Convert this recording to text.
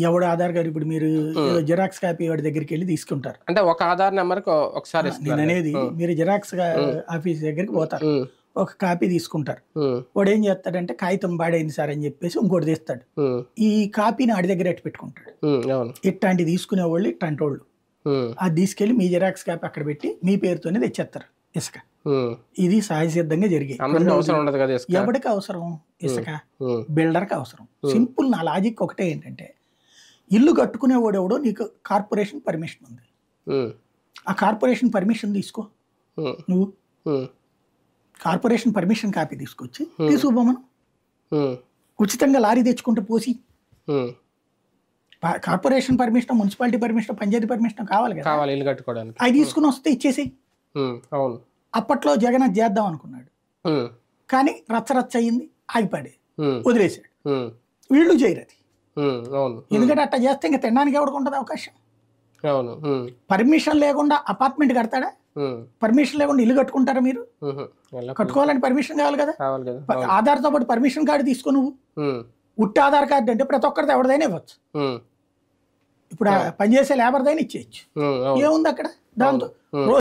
ఎవడు ఆధార్ కార్డు ఇప్పుడు మీరు ఏదో జిరాక్స్ కాపీ వాడి దగ్గరికి వెళ్ళి తీసుకుంటారు. అంటే ఒక ఆధార్ నెంబర్కి ఒకసారి నేను అనేది మీరు జిరాక్స్ ఆఫీస్ దగ్గరికి పోతారు, ఒక కాపీ తీసుకుంటారు. వాడు ఏం చేస్తాడంటే కాగితం బాడైంది సార్ అని చెప్పేసి ఇంకోటి తీస్తాడు. ఈ కాపీని ఆడి దగ్గర ఎట్టు పెట్టుకుంటాడు. ఇట్లాంటి తీసుకునే వాళ్ళు ఇట్లాంటి వాళ్ళు అది తీసుకెళ్లి మీ జిరాక్స్ కాపీ అక్కడ పెట్టి మీ పేరుతోనే తెచ్చేస్తారు ఇసుక. ఇది సహజసిద్ధంగా జరిగాయి. ఎవరికి అవసరం ఇసుక? బిల్డర్కి అవసరం. సింపుల్. నా లాజిక్ ఒకటే ఏంటంటే ఇల్లు కట్టుకునేవాడు ఎవడో నీకు కార్పొరేషన్ పర్మిషన్ ఉంది, ఆ కార్పొరేషన్ పర్మిషన్ తీసుకో. నువ్వు కార్పొరేషన్ పర్మిషన్ కాపీ తీసుకొచ్చి తీసుకుపోమను. ఉచితంగా లారీ తెచ్చుకుంటూ పోసి corporation permission, municipality permission, panchayat permission కావాలి కదా, ఇల్లు కట్టుకోవడానికి. అవి తీసుకుని వస్తే ఇచ్చేసి. అప్పట్లో జగన్ అది చేద్దాం అనుకున్నాడు కానీ రచ్చరచ్చ అయ్యింది, ఆగిపాడే, వదిలేశాడు. వీళ్ళు చేయరు అది. ఎందుకంటే అట్లా చేస్తే ఇంకా తినడానికి ఎవరికి ఉంటుంది అవకాశం? పర్మిషన్ లేకుండా అపార్ట్మెంట్ కడతాడా? పర్మిషన్ లేకుండా ఇల్లు కట్టుకుంటారా? మీరు కట్టుకోవాలని పర్మిషన్ కావాలి కదా. ఆధార్తో పాటు పర్మిషన్ కార్డు తీసుకో. నువ్వు ఉట్టి ఆధార్ కార్డు అంటే ప్రతి ఒక్కరితో ఎవరిదైనా ఇవ్వచ్చు. ఇప్పుడు పనిచేసే లేబర్దైనా ఇచ్చేయచ్చు. ఏముంది అక్కడ దాంతో?